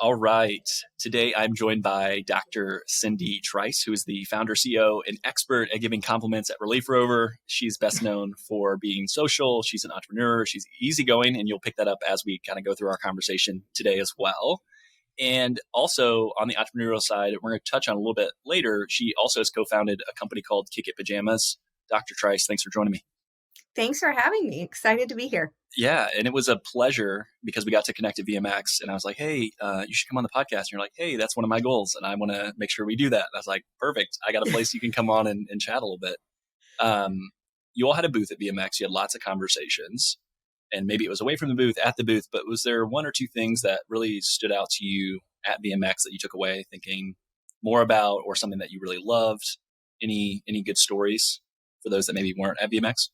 All right. Today, I'm joined by Dr. Cindy Trice, who is the founder, CEO, and expert at giving compliments at ReliefRover. She's best known for being social. She's an entrepreneur. She's easygoing, and you'll pick that up as we kind of go through our conversation today as well. And also on the entrepreneurial side, we're going to touch on a little bit later. She also has co-founded a company called KickIt Pajamas. Dr. Trice, thanks for joining me. Thanks for having me. Excited to be here. Yeah, and it was a pleasure because we got to connect at VMX, and I was like, hey, you should come on the podcast. And you're like, hey, that's one of my goals, and I want to make sure we do that. And I was like, perfect. I got a place you can come on and chat a little bit. You all had a booth at VMX. You had lots of conversations, and maybe it was away from the booth, at the booth, but was there one or two things that really stood out to you at VMX that you took away thinking more about, or something that you really loved? Any good stories for those that maybe weren't at VMX?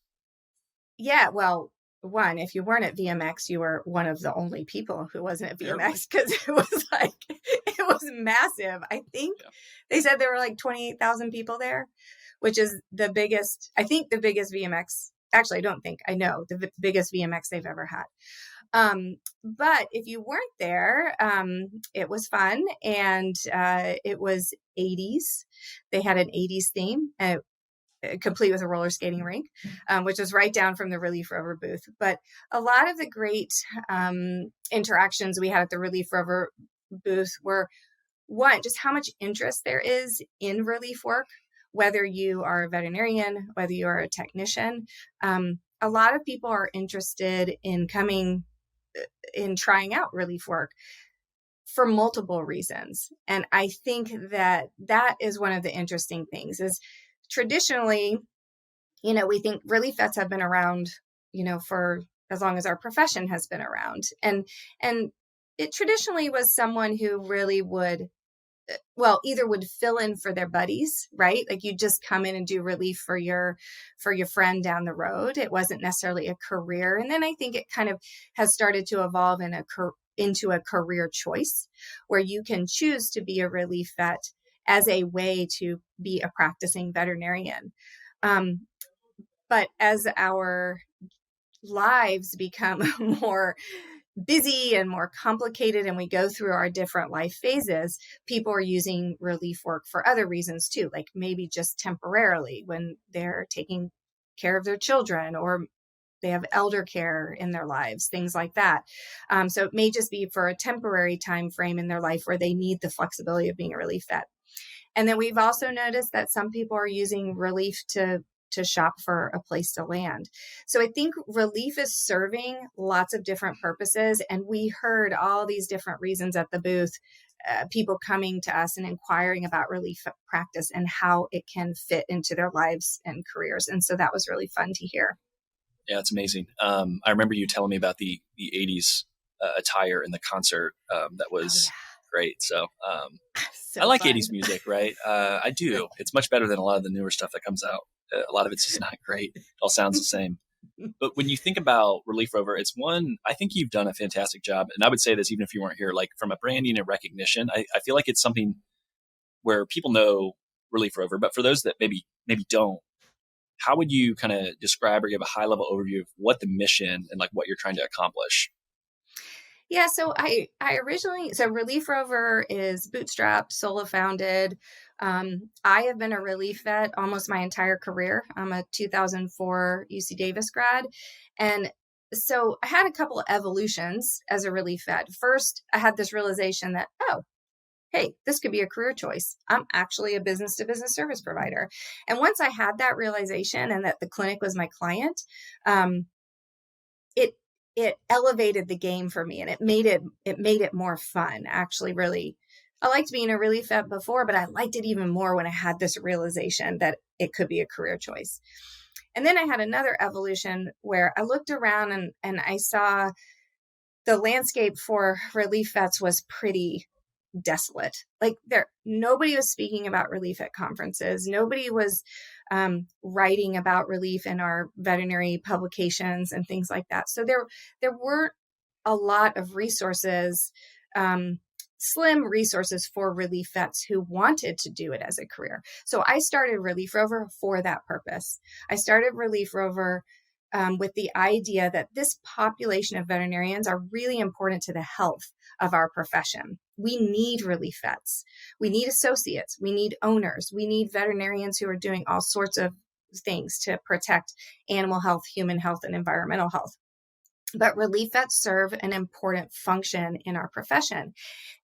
Yeah, well, one, if you weren't at VMX, you were one of the only people who wasn't at VMX because it was massive. I think they said there were like 28,000 people there, which is the biggest VMX. Actually, I know the biggest VMX they've ever had. But if you weren't there, it was fun. And it was 80s. They had an 80s theme. Complete with a roller skating rink, which is right down from the ReliefRover booth. But a lot of the great interactions we had at the ReliefRover booth were, one, just how much interest there is in relief work, whether you are a veterinarian, whether you are a technician. A lot of people are interested in trying out relief work for multiple reasons. And I think that is one of the interesting things is, traditionally, we think relief vets have been around, for as long as our profession has been around. And it traditionally was someone who really would, either would fill in for their buddies, right? Like you just come in and do relief for your friend down the road. It wasn't necessarily a career. And then I think it kind of has started to evolve into a career choice where you can choose to be a relief vet as a way to be a practicing veterinarian. But as our lives become more busy and more complicated and we go through our different life phases, people are using relief work for other reasons too, like maybe just temporarily when they're taking care of their children or they have elder care in their lives, things like that. So it may just be for a temporary time frame in their life where they need the flexibility of being a relief vet. And then we've also noticed that some people are using relief to shop for a place to land. So I think relief is serving lots of different purposes. And we heard all these different reasons at the booth, people coming to us and inquiring about relief practice and how it can fit into their lives and careers. And so that was really fun to hear. Yeah, it's amazing. I remember you telling me about the 80s attire in the concert. That was great. So I like fun. 80s music, right? I do. It's much better than a lot of the newer stuff that comes out. A lot of it's just not great. It all sounds the same. But when you think about ReliefRover, it's one, I think you've done a fantastic job. And I would say this even if you weren't here, like from a branding and recognition, I feel like it's something where people know ReliefRover. But for those that maybe don't, how would you kind of describe or give a high level overview of what the mission and like what you're trying to accomplish? Yeah, so I originally, ReliefRover is bootstrapped, solo founded. I have been a relief vet almost my entire career. I'm a 2004 UC Davis grad. And so I had a couple of evolutions as a relief vet. First, I had this realization that, hey, this could be a career choice. I'm actually a business to business service provider. And once I had that realization and that the clinic was my client, it elevated the game for me and it made it more fun. Actually, really, I liked being a relief vet before, but I liked it even more when I had this realization that it could be a career choice. And then I had another evolution where I looked around and I saw the landscape for relief vets was pretty desolate. Like nobody was speaking about relief at conferences. Nobody was writing about relief in our veterinary publications and things like that. So there weren't a lot of resources, slim resources for relief vets who wanted to do it as a career. So I started ReliefRover for that purpose. I started ReliefRover with the idea that this population of veterinarians are really important to the health of our profession. we need relief vets. We need associates. We need owners. We need veterinarians who are doing all sorts of things to protect animal health, human health, and environmental health. But relief vets serve an important function in our profession.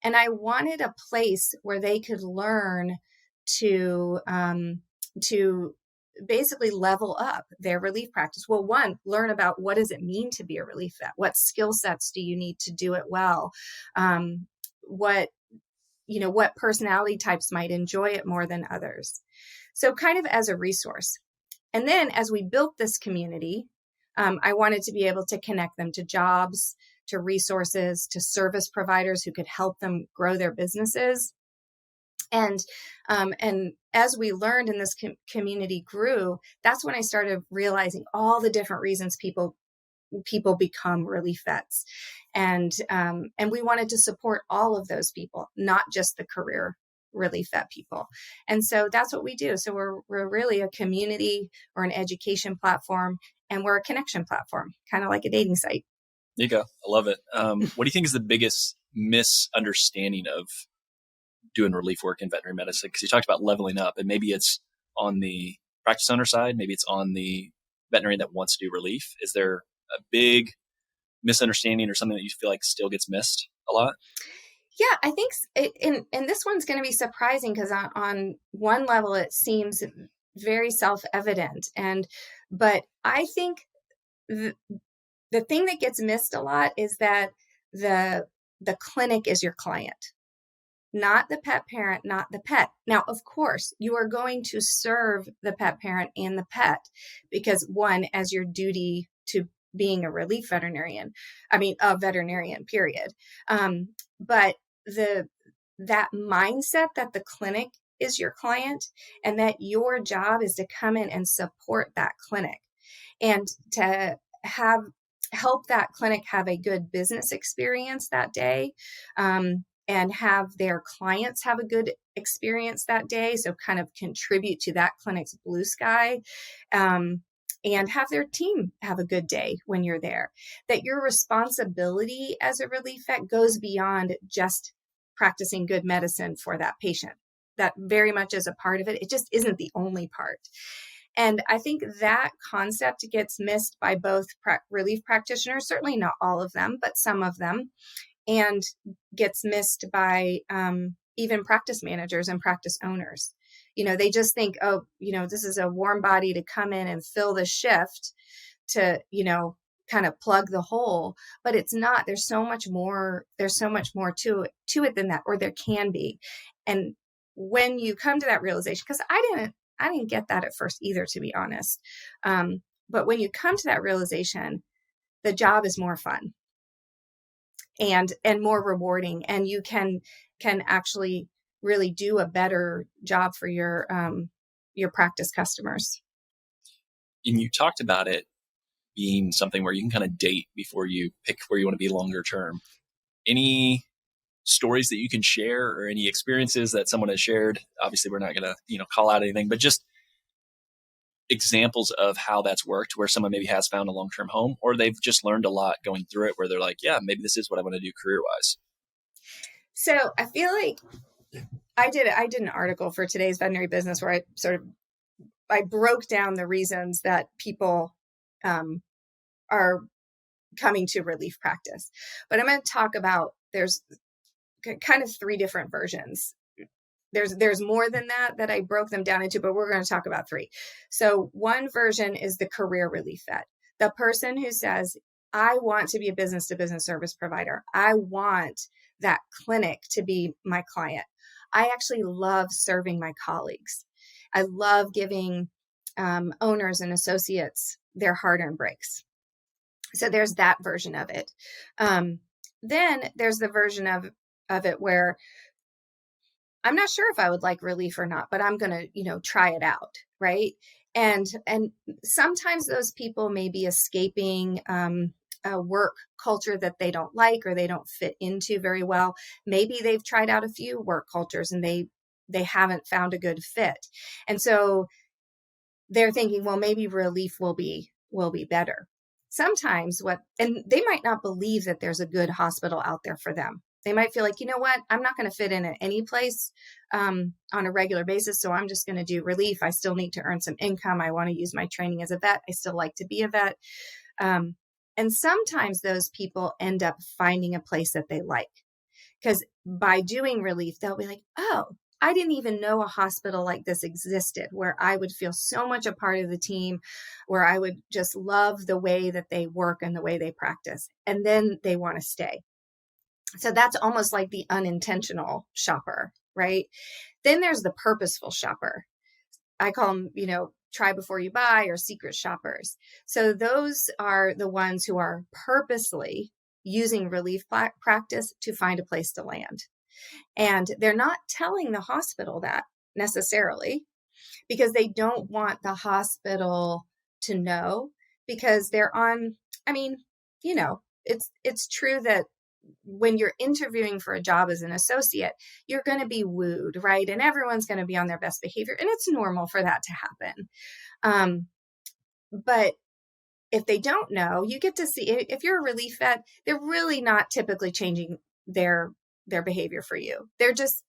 And I wanted a place where they could learn to basically level up their relief practice. Well, one, learn about what does it mean to be a relief vet? What skill sets do you need to do it well? What personality types might enjoy it more than others? So kind of as a resource. And then as we built this community, I wanted to be able to connect them to jobs, to resources, to service providers who could help them grow their businesses. And as we learned and this community grew, that's when I started realizing all the different reasons people become relief vets. And we wanted to support all of those people, not just the career relief vet people. And so that's what we do. So we're really a community or an education platform, and we're a connection platform, kind of like a dating site. There you go. I love it. What do you think is the biggest misunderstanding of doing relief work in veterinary medicine? Because you talked about leveling up, and maybe it's on the practice owner side, maybe it's on the veterinarian that wants to do relief. Is there a big misunderstanding or something that you feel like still gets missed a lot? Yeah, I think, and this one's going to be surprising because on one level it seems very self-evident, but I think the thing that gets missed a lot is that the clinic is your client, not the pet parent, not the pet. Now, of course, you are going to serve the pet parent and the pet because one, as your duty to being a relief veterinarian, a veterinarian, period. But that mindset that the clinic is your client and that your job is to come in and support that clinic and to help that clinic have a good business experience that day, and have their clients have a good experience that day. So kind of contribute to that clinic's blue sky, and have their team have a good day when you're there. That your responsibility as a relief vet goes beyond just practicing good medicine for that patient. That very much is a part of it. It just isn't the only part. And I think that concept gets missed by both relief practitioners, certainly not all of them, but some of them, and gets missed by even practice managers and practice owners. They just think, oh, this is a warm body to come in and fill the shift to, kind of plug the hole, but it's not. There's so much more to it than that, or there can be. And when you come to that realization, because I didn't get that at first either, to be honest. But when you come to that realization, the job is more fun and more rewarding, and you can actually really do a better job for your practice customers. And you talked about it being something where you can kind of date before you pick where you want to be longer term. Any stories that you can share or any experiences that someone has shared? Obviously, we're not going to, call out anything, but just examples of how that's worked, where someone maybe has found a long-term home, or they've just learned a lot going through it, where they're like, yeah, maybe this is what I want to do career-wise. So I feel like I did an article for today's veterinary business where I broke down the reasons that people are coming to relief practice. But I'm going to talk about, there's kind of three different versions. There's more than that I broke them down into, but we're going to talk about three. So one version is the career relief vet, the person who says, I want to be a business to business service provider. I want that clinic to be my client. I actually love serving my colleagues. I love giving owners and associates their hard-earned breaks. So there's that version of it. Then there's the version of it where I'm not sure if I would like relief or not, but I'm going to, try it out. Right. And sometimes those people may be escaping a work culture that they don't like or they don't fit into very well. Maybe they've tried out a few work cultures and they haven't found a good fit. And so they're thinking, well, maybe relief will be better. Sometimes and they might not believe that there's a good hospital out there for them. They might feel like, you know what, I'm not going to fit in at any place on a regular basis. So I'm just going to do relief. I still need to earn some income. I want to use my training as a vet. I still like to be a vet. And sometimes those people end up finding a place that they like, because by doing relief, they'll be like, oh, I didn't even know a hospital like this existed, where I would feel so much a part of the team, where I would just love the way that they work and the way they practice. And then they want to stay. So that's almost like the unintentional shopper, right? Then there's the purposeful shopper. I call them, try before you buy, or secret shoppers. So those are the ones who are purposely using relief practice to find a place to land. And they're not telling the hospital that necessarily, because they don't want the hospital to know, because they're on, it's true that when you're interviewing for a job as an associate, you're going to be wooed, right? And everyone's going to be on their best behavior. And it's normal for that to happen. But if they don't know, you get to see, if you're a relief vet, they're really not typically changing their behavior for you. They're just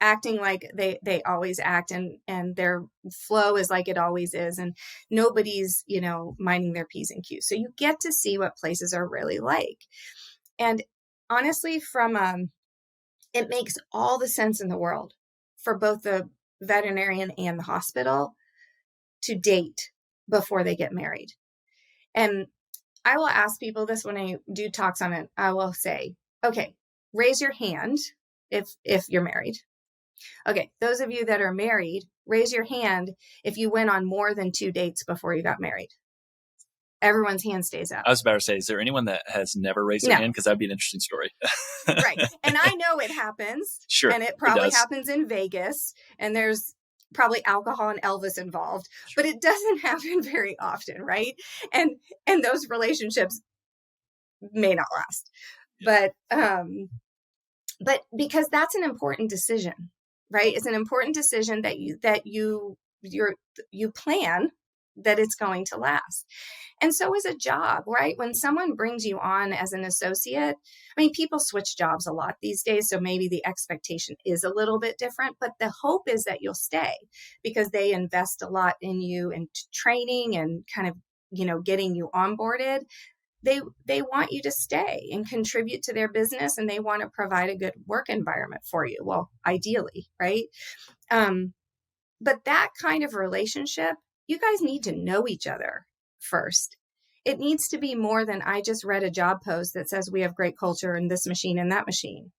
acting like they always act, and their flow is like it always is. And nobody's, minding their P's and Q's. So you get to see what places are really like. And honestly, it makes all the sense in the world for both the veterinarian and the hospital to date before they get married. And I will ask people this when I do talks on it. I will say, okay, raise your hand if you're married. Okay, those of you that are married, raise your hand if you went on more than 2 dates before you got married. Everyone's hand stays up. I was about to say, is there anyone that has never raised their hand? Because that'd be an interesting story. Right. And I know it happens. Sure. And it probably happens in Vegas. And there's probably alcohol and Elvis involved. Sure. But it doesn't happen very often, right? And those relationships may not last. Yeah. But because that's an important decision, right? It's an important decision that you plan that it's going to last. And so is a job, right? When someone brings you on as an associate, people switch jobs a lot these days, so maybe the expectation is a little bit different, but the hope is that you'll stay, because they invest a lot in you and training and kind of, getting you onboarded. They want you to stay and contribute to their business, and they want to provide a good work environment for you. Well, ideally, right? But that kind of relationship, you guys need to know each other first. It needs to be more than, I just read a job post that says we have great culture in this machine and that machine.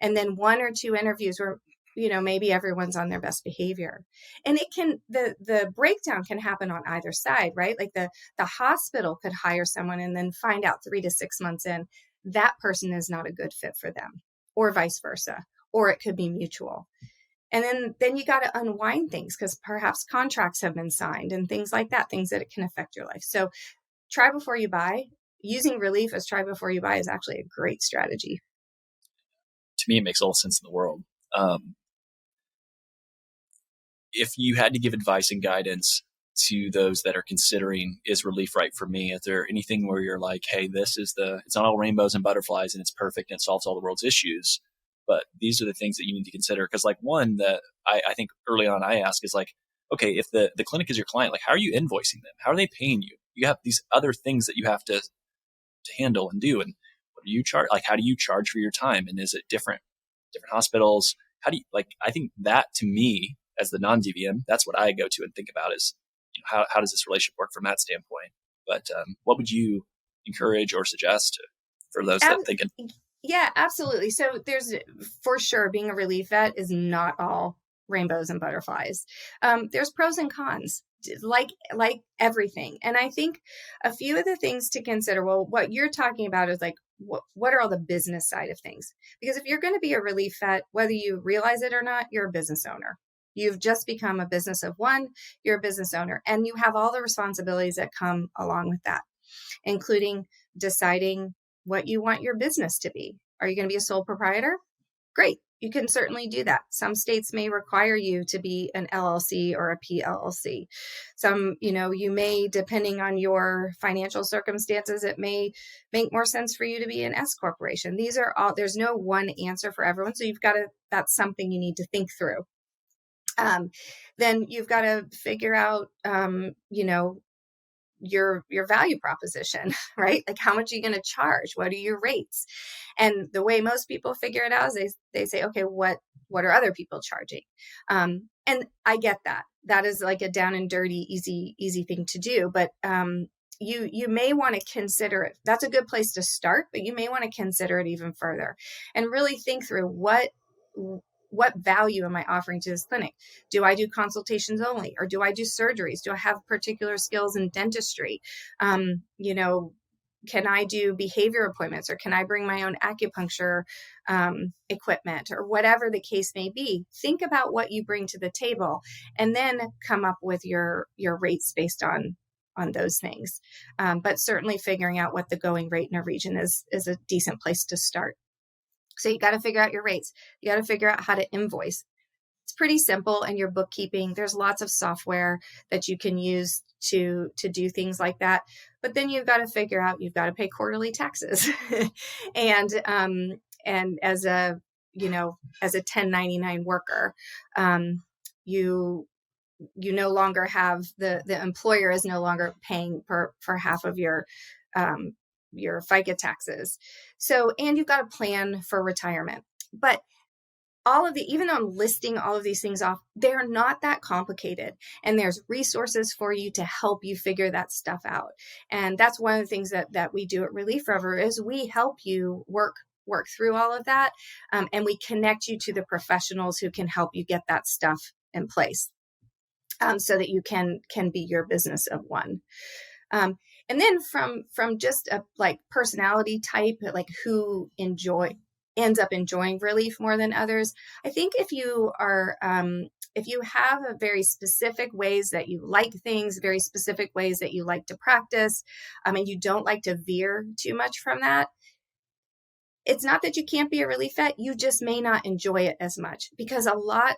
And then 1 or 2 interviews where, maybe everyone's on their best behavior. And it can, the breakdown can happen on either side, right? Like the hospital could hire someone and then find out 3 to 6 months in, that person is not a good fit for them, or vice versa, or it could be mutual. And then you got to unwind things, because perhaps contracts have been signed and things like that, things that it can affect your life. So try before you buy. Using relief as try before you buy is actually a great strategy. To me, it makes all the sense in the world. If you had to give advice and guidance to those that are considering, is relief right for me? Is there anything where you're like, hey, it's not all rainbows and butterflies and it's perfect and it solves all the world's issues, but these are the things that you need to consider? Because one that I think early on I ask is okay, if the clinic is your client, how are you invoicing them? How are they paying you? You have these other things that you have to handle and do. And what do you charge? How do you charge for your time? And is it different hospitals? How do you, I think that, to me, as the non-DVM, that's what I go to and think about is, how does this relationship work from that standpoint? But what would you encourage or suggest for those that thinking? Yeah, absolutely. So there's, for sure, being a relief vet is not all rainbows and butterflies. There's pros and cons, like everything. And I think a few of the things to consider, well, what you're talking about is what are all the business side of things? Because if you're going to be a relief vet, whether you realize it or not, you're a business owner. You've just become a business of one, you're a business owner, and you have all the responsibilities that come along with that, including deciding what you want your business to be. Are you going to be a sole proprietor? Great. you can certainly do that. Some states may require you to be an LLC or a PLLC. Some, you may, depending on your financial circumstances, it may make more sense for you to be an S corporation. These are all, there's no one answer for everyone. So that's something you need to think through. Then you've got to figure out, your value proposition, right? Like, how much are you going to charge? What are your rates? And the way most people figure it out is they say, okay, what are other people charging? And I get that. That is like a down and dirty, easy thing to do. But you may want to consider it. That's a good place to start, but you may want to consider it even further and really think through what value am I offering to this clinic? Do I do consultations only, or do I do surgeries? Do I have particular skills in dentistry? Can I do behavior appointments, or can I bring my own acupuncture equipment, or whatever the case may be? Think about what you bring to the table, and then come up with your rates based on those things. But certainly figuring out what the going rate in a region is a decent place to start. So you got to figure out your rates. You got to figure out how to invoice. It's pretty simple in your bookkeeping. There's lots of software that you can use to do things like that. But then you've got to figure out, you've got to pay quarterly taxes. and as a 1099 worker, you no longer have the employer is no longer paying for half of your FICA taxes. So, and you've got a plan for retirement. But even though I'm listing all of these things off, they're not that complicated. And there's resources for you to help you figure that stuff out. And that's one of the things that we do at ReliefRover is we help you work through all of that. And we connect you to the professionals who can help you get that stuff in place, so that you can be your business of one. And then from just a personality type, like who ends up enjoying relief more than others. I think if you have a very specific ways that you like things, very specific ways that you like to practice, and you don't like to veer too much from that, it's not that you can't be a relief vet, you just may not enjoy it as much, because a lot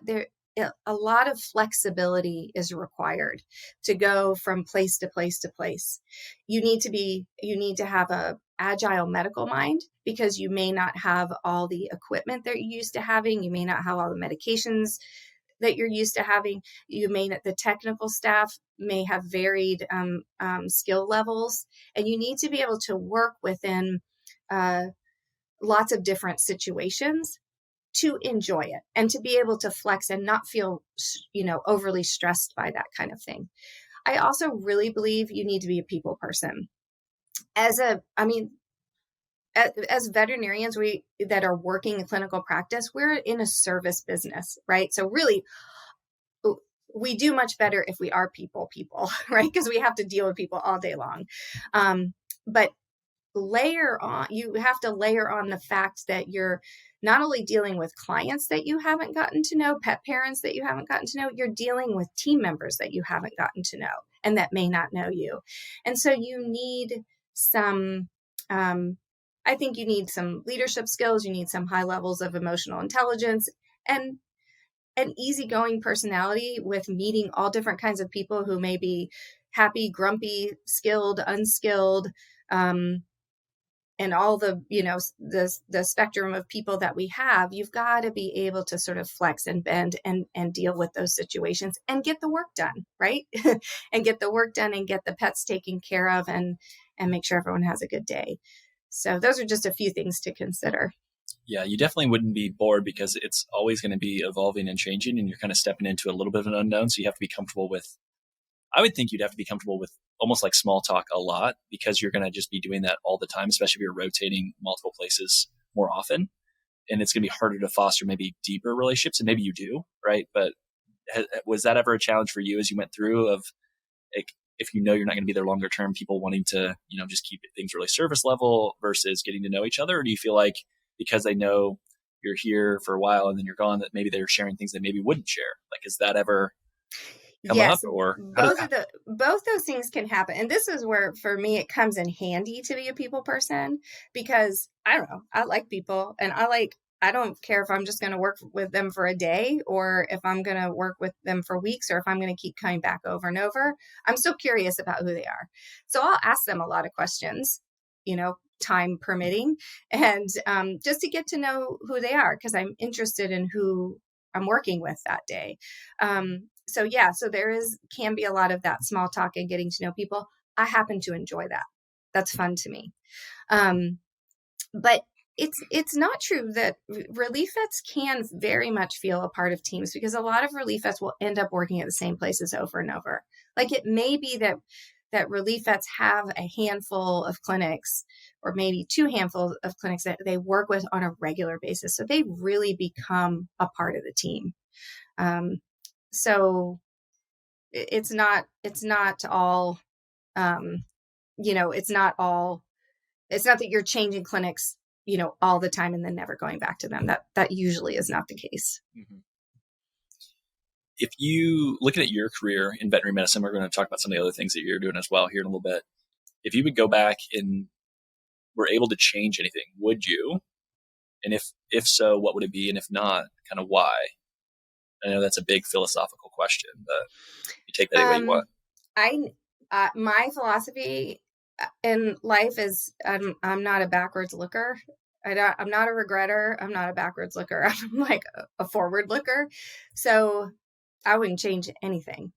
of flexibility is required to go from place to place to place. You need to have a agile medical mind, because you may not have all the equipment that you're used to having. You may not have all the medications that you're used to having. The technical staff may have varied skill levels, and you need to be able to work within lots of different situations to enjoy it and to be able to flex and not feel, overly stressed by that kind of thing. I also really believe you need to be a people person. As veterinarians, that are working in clinical practice, we're in a service business, right? So really, we do much better if we are people, right? Because we have to deal with people all day long. But you have to layer on the fact that you're not only dealing with clients that you haven't gotten to know, pet parents that you haven't gotten to know, you're dealing with team members that you haven't gotten to know and that may not know you. And so you need I think you need some leadership skills. You need some high levels of emotional intelligence and an easygoing personality with meeting all different kinds of people who may be happy, grumpy, skilled, unskilled, and all the spectrum of people that we have. You've got to be able to sort of flex and bend and deal with those situations and get the work done, right? And get the work done and get the pets taken care of and make sure everyone has a good day. So those are just a few things to consider. Yeah, you definitely wouldn't be bored, because it's always going to be evolving and changing, and you're kind of stepping into a little bit of an unknown. So you have to be comfortable with, I would think you'd have to be comfortable with almost like small talk a lot, because you're going to just be doing that all the time, especially if you're rotating multiple places more often. And it's going to be harder to foster maybe deeper relationships, and maybe you do, right? But was that ever a challenge for you as you went through, of like, if you're not going to be there longer term, people wanting to, just keep things really service level versus getting to know each other? Or do you feel like because they know you're here for a while and then you're gone, that maybe they're sharing things they maybe wouldn't share? Like, is that ever come up, or both those things can happen? And this is where, for me, it comes in handy to be a people person, because I don't know, I like people and I like I don't care if I'm just going to work with them for a day or if I'm going to work with them for weeks or if I'm going to keep coming back over and over. I'm so curious about who they are. So I'll ask them a lot of questions, time permitting, and just to get to know who they are because I'm interested in who I'm working with that day. So can be a lot of that small talk and getting to know people. I happen to enjoy that. That's fun to me. But it's not true that relief vets can very much feel a part of teams because a lot of relief vets will end up working at the same places over and over. Like it may be that relief vets have a handful of clinics or maybe 2 handfuls of clinics that they work with on a regular basis. So they really become a part of the team. So it's not all, it's not that you're changing clinics, all the time and then never going back to them. That usually is not the case. Mm-hmm. If you looking at your career in veterinary medicine, we're going to talk about some of the other things that you're doing as well here in a little bit. If you would go back and were able to change anything, would you? And if so, what would it be? And if not, kind of why? I know that's a big philosophical question, but you take that any way you want. My philosophy in life is I'm not a backwards looker. I'm not a regretter. I'm not a backwards looker. I'm like a forward looker. So I wouldn't change anything.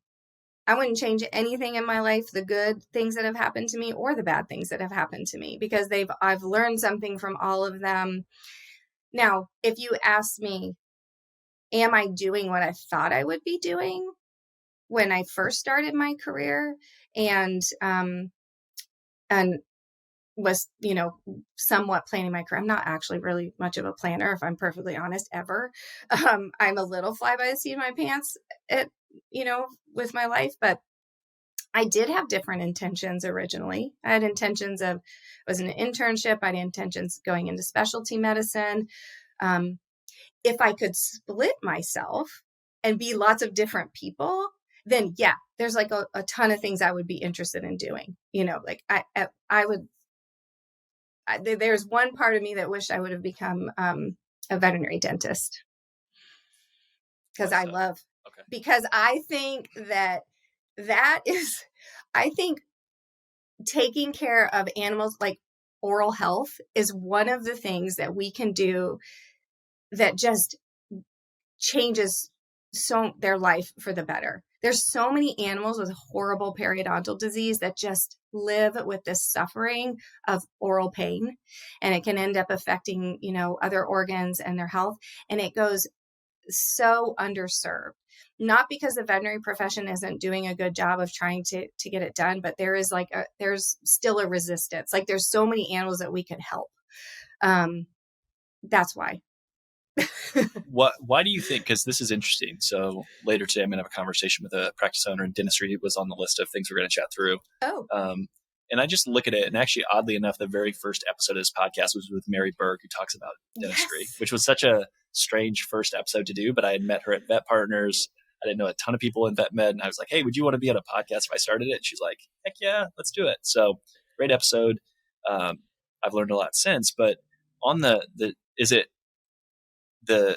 I wouldn't change anything in my life, the good things that have happened to me or the bad things that have happened to me, because I've learned something from all of them. Now, if you ask me, am I doing what I thought I would be doing when I first started my career and was, somewhat planning my career. I'm not actually really much of a planner, if I'm perfectly honest, ever. I'm a little fly by the seat of my pants with my life, but I did have different intentions originally. I had intentions of, it was an internship. I had intentions going into specialty medicine. If I could split myself and be lots of different people, then yeah, there's like a ton of things I would be interested in doing. Like I would, there's one part of me that wished I would have become a veterinary dentist because because I think I think taking care of animals, like oral health, is one of the things that we can do that just changes their life for the better. There's so many animals with horrible periodontal disease that just live with this suffering of oral pain, and it can end up affecting, other organs and their health. And it goes so underserved, not because the veterinary profession isn't doing a good job of trying to get it done, but there's still a resistance. Like there's so many animals that we could help. That's why. Why do you think, because this is interesting, so later today I'm going to have a conversation with a practice owner in dentistry. It was on the list of things we're going to chat through. And I just look at it, and actually, oddly enough, the very first episode of this podcast was with Mary Berg, who talks about dentistry, yes, which was such a strange first episode to do, but I had met her at Vet Partners. I didn't know a ton of people in vet med, and I was like, hey, would you want to be on a podcast if I started it? And she's like, heck yeah, let's do it. So great episode. I've learned a lot since, but on is it the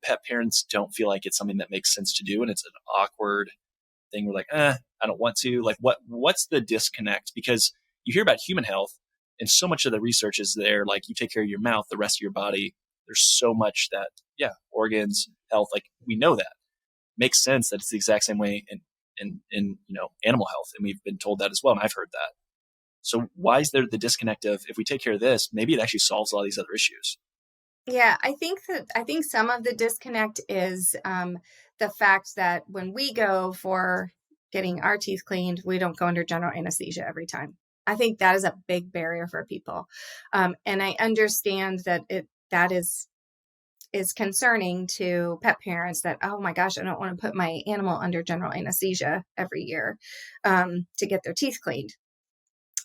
pet parents don't feel like it's something that makes sense to do, and it's an awkward thing. We're like, I don't want to. Like, what's the disconnect? Because you hear about human health, and so much of the research is there. Like, you take care of your mouth, the rest of your body. There's so much that, organs, health. Like, we know that makes sense that it's the exact same way in animal health, and we've been told that as well. And I've heard that. So why is there the disconnect of, if we take care of this, maybe it actually solves a lot of these other issues? Yeah, I think some of the disconnect is the fact that when we go for getting our teeth cleaned, we don't go under general anesthesia every time. I think that is a big barrier for people. And I understand that that is concerning to pet parents that, oh my gosh, I don't want to put my animal under general anesthesia every year to get their teeth cleaned.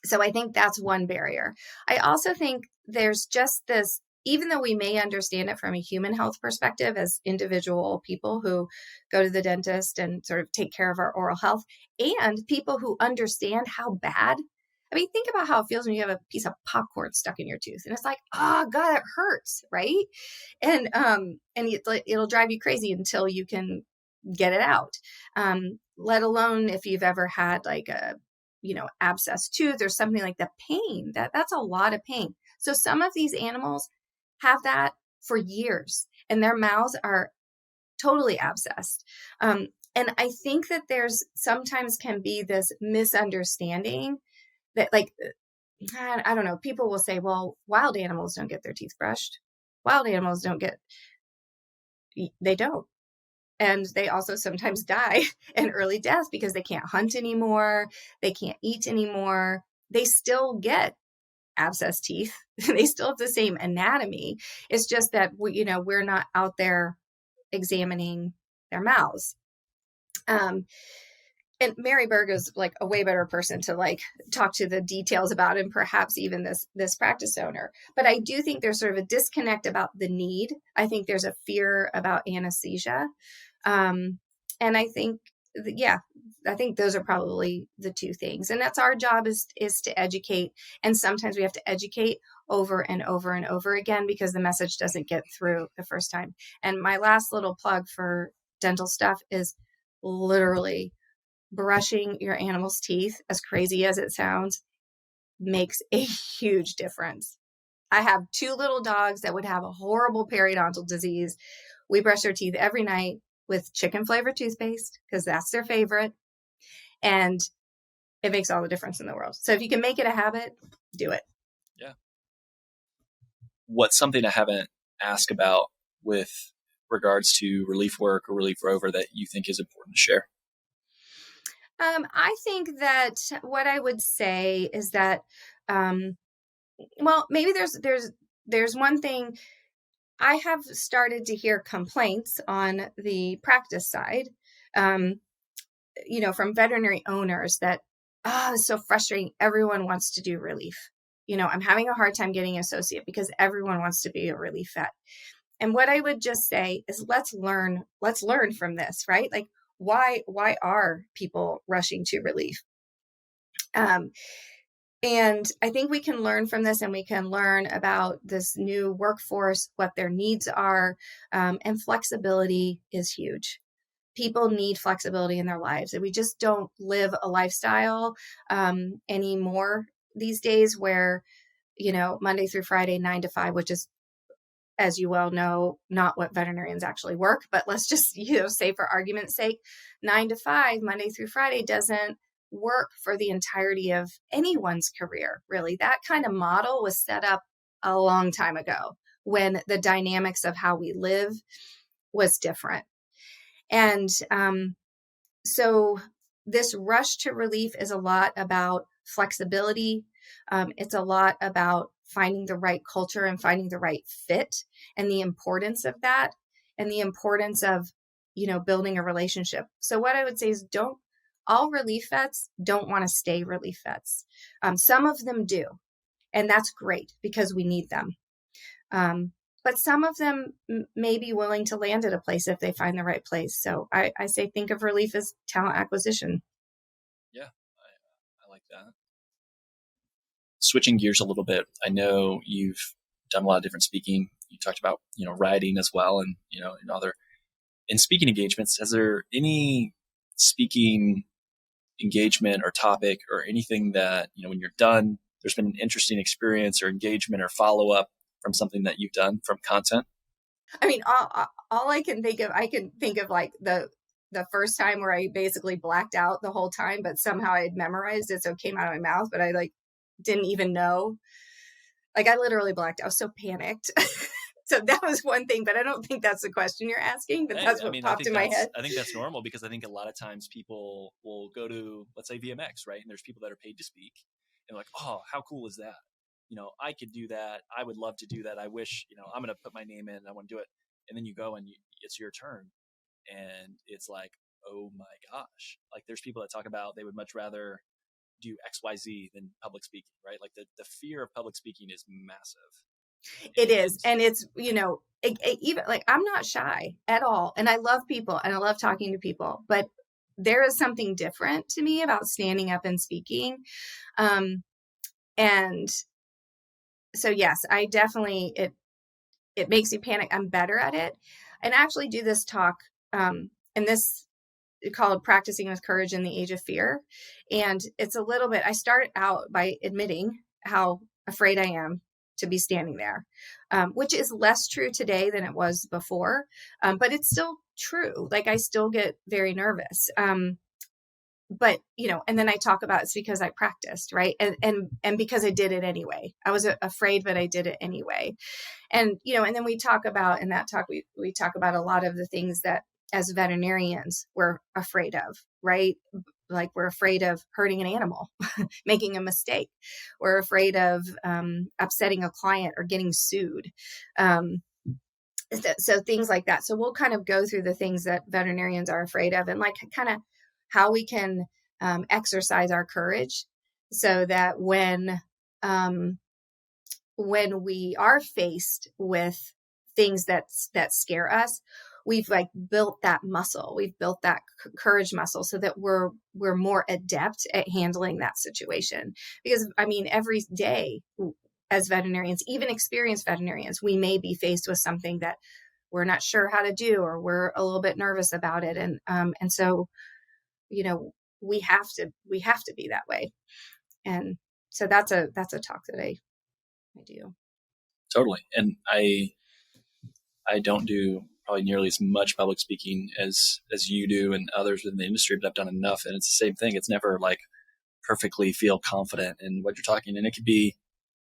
So I think that's one barrier. I also think there's just this, even though we may understand it from a human health perspective as individual people who go to the dentist and sort of take care of our oral health, and people who understand how bad, I mean, think about how it feels when you have a piece of popcorn stuck in your tooth and it's like, oh God, it hurts. Right. And it'll drive you crazy until you can get it out. Let alone if you've ever had like a, abscess tooth or something, like the pain, that's a lot of pain. So some of these animals have that for years and their mouths are totally abscessed. And I think that there's sometimes can be this misunderstanding that, like, I don't know, people will say, well, wild animals don't get their teeth brushed. Wild animals they don't. And they also sometimes die an early death because they can't hunt anymore. They can't eat anymore. They still get abscess teeth. They still have the same anatomy. It's just that we're not out there examining their mouths. And Mary Berg is like a way better person to like talk to the details about, and perhaps even this practice owner. But I do think there's sort of a disconnect about the need. I think there's a fear about anesthesia. And I think, I think those are probably the two things. And that's our job is to educate. And sometimes we have to educate over and over and over again because the message doesn't get through the first time. And my last little plug for dental stuff is literally brushing your animal's teeth, as crazy as it sounds, makes a huge difference. I have 2 little dogs that would have a horrible periodontal disease. We brush their teeth every night with chicken flavored toothpaste because that's their favorite. And it makes all the difference in the world. So if you can make it a habit, do it. Yeah. What's something I haven't asked about with regards to relief work or ReliefRover that you think is important to share? I think that what I would say is that, well, maybe there's one thing. I have started to hear complaints on the practice side, from veterinary owners that, it's so frustrating. Everyone wants to do relief. I'm having a hard time getting an associate because everyone wants to be a relief vet. And what I would just say is let's learn from this, right? Like, why are people rushing to relief? And I think we can learn from this, and we can learn about this new workforce, what their needs are, and flexibility is huge. People need flexibility in their lives, and we just don't live a lifestyle anymore these days where, Monday through Friday, 9 to 5, which is, as you well know, not what veterinarians actually work, but let's just, say for argument's sake, 9 to 5, Monday through Friday doesn't work for the entirety of anyone's career, really. That kind of model was set up a long time ago when the dynamics of how we live was different. And so this rush to relief is a lot about flexibility. It's a lot about finding the right culture and finding the right fit, and the importance of that, and the importance of, building a relationship. So what I would say is all relief vets don't want to stay relief vets. Some of them do, and that's great because we need them. But some of them may be willing to land at a place if they find the right place. So I say think of relief as talent acquisition. Yeah, I like that. Switching gears a little bit, I know you've done a lot of different speaking. You talked about, writing as well, and, in speaking engagements. Is there any speaking engagement or topic or anything that, when you're done, there's been an interesting experience or engagement or follow-up from something that you've done from content? I mean, all I can think of like the first time where I basically blacked out the whole time, but somehow I had memorized it, so it came out of my mouth, but I didn't even know. Like, I literally blacked out. I was so panicked. So that was one thing, but I don't think that's the question you're asking, but that's what popped in my head. I think that's normal because I think a lot of times people will go to, let's say, VMX, right? And there's people that are paid to speak and like, oh, how cool is that? I could do that. I would love to do that. I wish, I'm going to put my name in and I want to do it. And then you go and it's your turn. And it's like, oh my gosh. Like, there's people that talk about they would much rather do XYZ than public speaking, right? Like the fear of public speaking is massive. It is. And it's, even like, I'm not shy at all. And I love people and I love talking to people, but there is something different to me about standing up and speaking. And so, yes, I definitely, it makes you panic. I'm better at it. And I actually do this talk, and this called Practicing with Courage in the Age of Fear. And it's a little bit, I start out by admitting how afraid I am to be standing there, which is less true today than it was before. But it's still true. Like, I still get very nervous. But, and then I talk about it's because I practiced, right? And because I did it anyway. I was afraid, but I did it anyway. And, and then we talk about, in that talk, we talk about a lot of the things that as veterinarians we're afraid of, right? Like, we're afraid of hurting an animal, making a mistake. We're afraid of upsetting a client or getting sued. So things like that. So we'll kind of go through the things that veterinarians are afraid of, and like kind of how we can exercise our courage so that when we are faced with things that scare us, we've like built that muscle, we've built that courage muscle so that we're more adept at handling that situation. Because I mean, every day as veterinarians, even experienced veterinarians, we may be faced with something that we're not sure how to do, or we're a little bit nervous about it. And so, we have to be that way. And so that's a talk that I do. Totally. And I don't do probably nearly as much public speaking as you do and others within the industry, but I've done enough. And it's the same thing. It's never like perfectly feel confident in what you're talking. And it could be,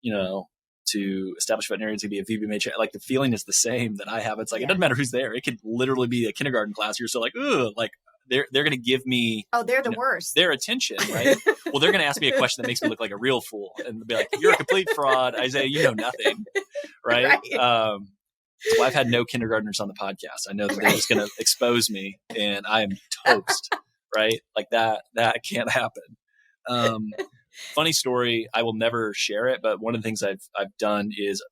to establish veterinarians, it could be a VBMH. Like, the feeling is the same that I have. It's like, It doesn't matter who's there. It could literally be a kindergarten class. You're so like, ugh, like they're going to give me, they're the worst, their attention, right? Well, they're going to ask me a question that makes me look like a real fool and be like, you're a complete fraud, Isaiah, you know nothing. Right. So I've had no kindergartners on the podcast. I know that they're just going to expose me and I am toast, right? Like that can't happen. Funny story. I will never share it, but one of the things I've done is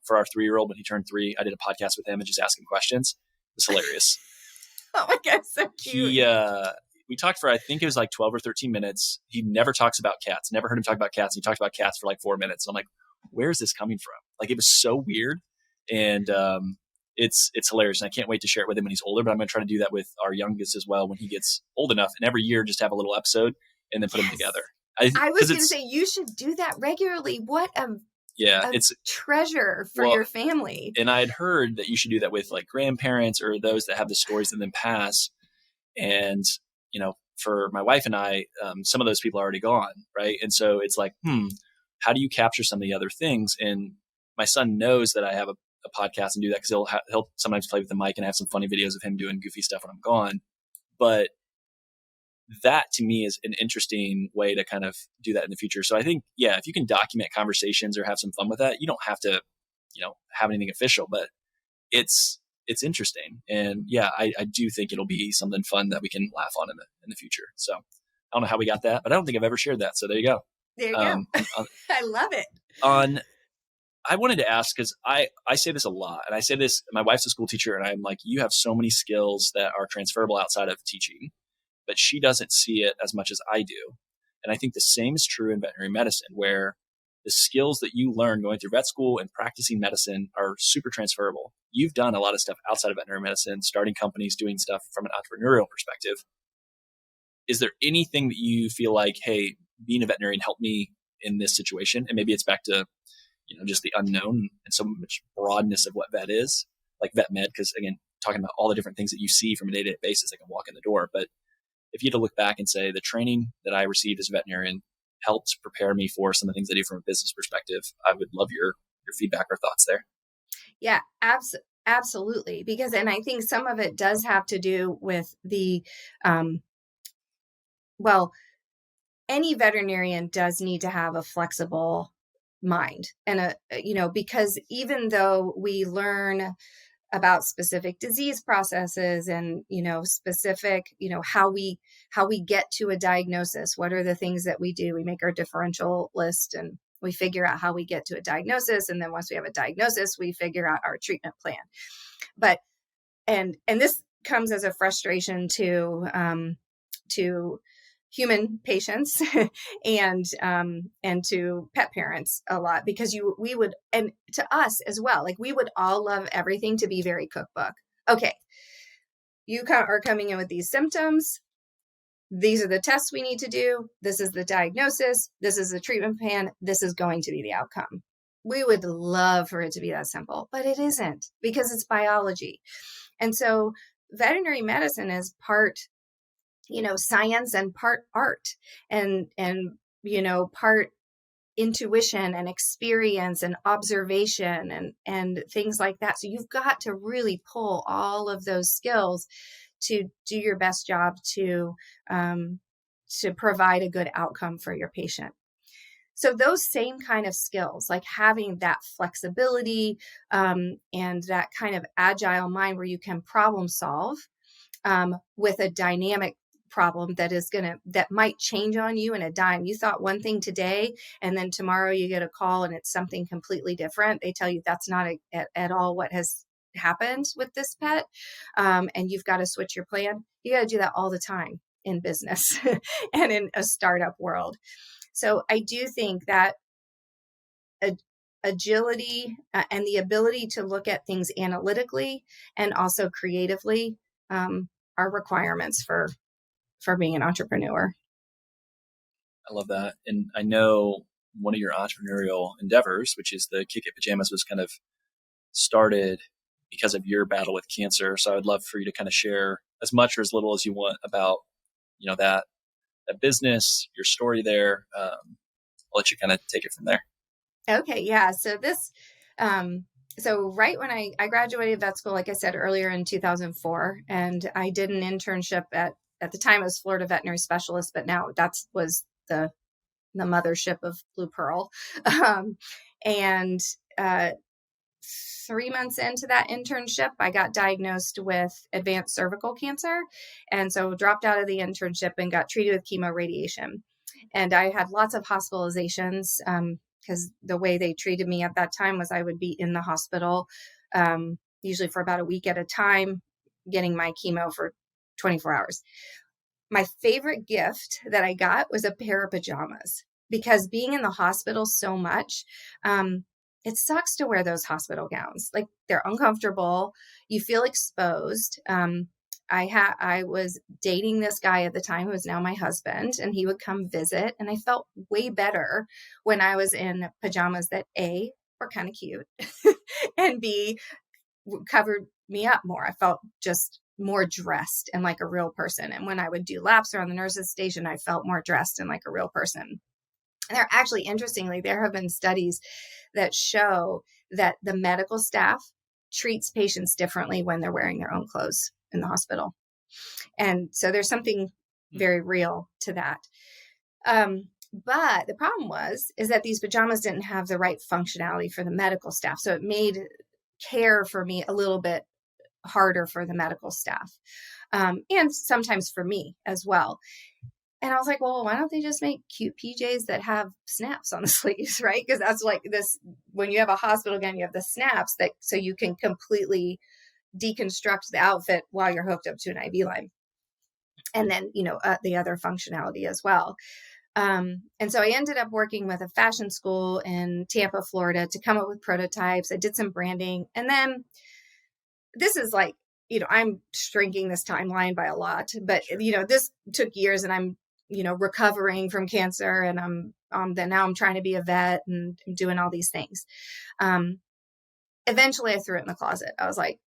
for our 3-year-old, when he turned 3, I did a podcast with him and just asked him questions. It was hilarious. Oh my God, so cute. We talked for, I think it was like 12 or 13 minutes. He never talks about cats. Never heard him talk about cats. He talked about cats for like 4 minutes. I'm like, where is this coming from? Like, it was so weird. And it's hilarious. And I can't wait to share it with him when he's older, but I'm going to try to do that with our youngest as well when he gets old enough. And every year, just have a little episode and then put them together. I was going to say, you should do that regularly. What it's treasure for your family. And I had heard that you should do that with like grandparents or those that have the stories and then pass. And, for my wife and I, some of those people are already gone. Right. And so it's like, how do you capture some of the other things? And my son knows that I have a podcast and do that because he'll sometimes play with the mic and have some funny videos of him doing goofy stuff when I'm gone. But that to me is an interesting way to kind of do that in the future. So I think, if you can document conversations or have some fun with that, you don't have to, have anything official, but it's interesting. And I do think it'll be something fun that we can laugh on in the future. So I don't know how we got that, but I don't think I've ever shared that. So there you go. There you go. I love it. I wanted to ask, because I say this a lot, and I say this, my wife's a school teacher, and I'm like, you have so many skills that are transferable outside of teaching, but she doesn't see it as much as I do. And I think the same is true in veterinary medicine, where the skills that you learn going through vet school and practicing medicine are super transferable. You've done a lot of stuff outside of veterinary medicine, starting companies, doing stuff from an entrepreneurial perspective. Is there anything that you feel like, hey, being a veterinarian helped me in this situation? And maybe it's back to, just the unknown and so much broadness of what vet is, like vet med, because again, talking about all the different things that you see from a day-to-day basis, I can walk in the door. But if you had to look back and say the training that I received as a veterinarian helped prepare me for some of the things I do from a business perspective, I would love your feedback or thoughts there. Yeah, absolutely. Because, and I think some of it does have to do with the, any veterinarian does need to have a flexible mind, and because even though we learn about specific disease processes and, specific, how we get to a diagnosis, what are the things that we do? We make our differential list and we figure out how we get to a diagnosis. And then once we have a diagnosis, we figure out our treatment plan. But, and this comes as a frustration to human patients and to pet parents a lot, because we would, and to us as well, like we would all love everything to be very cookbook. Okay, you are coming in with these symptoms. These are the tests we need to do. This is the diagnosis. This is the treatment plan. This is going to be the outcome. We would love for it to be that simple, but it isn't, because it's biology. And so veterinary medicine is part, science and part art, and part intuition and experience and observation and things like that. So you've got to really pull all of those skills to do your best job to provide a good outcome for your patient. So those same kind of skills, like having that flexibility and that kind of agile mind where you can problem solve with a dynamic problem that might change on you in a dime. You thought one thing today, and then tomorrow you get a call and it's something completely different. They tell you that's not at all what has happened with this pet, and you've got to switch your plan. You got to do that all the time in business and in a startup world. So I do think that agility and the ability to look at things analytically and also creatively are requirements for being an entrepreneur. I love that. And I know one of your entrepreneurial endeavors, which is the KickIt Pajamas, was kind of started because of your battle with cancer. So I would love for you to kind of share as much or as little as you want about, that business, your story there. I'll let you kind of take it from there. Okay. Yeah. So so right when I graduated vet school, like I said earlier, in 2004, and I did an internship at the time it was Florida Veterinary Specialist, but now was the mothership of Blue Pearl. And 3 months into that internship, I got diagnosed with advanced cervical cancer. And so dropped out of the internship and got treated with chemoradiation. And I had lots of hospitalizations because the way they treated me at that time was I would be in the hospital, usually for about a week at a time, getting my chemo for 24 hours. My favorite gift that I got was a pair of pajamas, because being in the hospital so much, it sucks to wear those hospital gowns. Like, they're uncomfortable. You feel exposed. I was dating this guy at the time who is now my husband, and he would come visit, and I felt way better when I was in pajamas that A, were kind of cute, and B, covered me up more. I felt just more dressed and like a real person. And when I would do laps around the nurse's station, I felt more dressed and like a real person. And interestingly, there have been studies that show that the medical staff treats patients differently when they're wearing their own clothes in the hospital. And so there's something very real to that. But the problem is that these pajamas didn't have the right functionality for the medical staff. So it made care for me a little bit harder for the medical staff, and sometimes for me as well. And I was like, well, why don't they just make cute PJs that have snaps on the sleeves, right? Because that's like this, when you have a hospital gown, you have the snaps so you can completely deconstruct the outfit while you're hooked up to an IV line. And then, the other functionality as well. And so I ended up working with a fashion school in Tampa, Florida, to come up with prototypes. I did some branding. And then this is like, I'm shrinking this timeline by a lot, but, this took years, and I'm, recovering from cancer, and now I'm trying to be a vet and doing all these things. Eventually I threw it in the closet. I was like,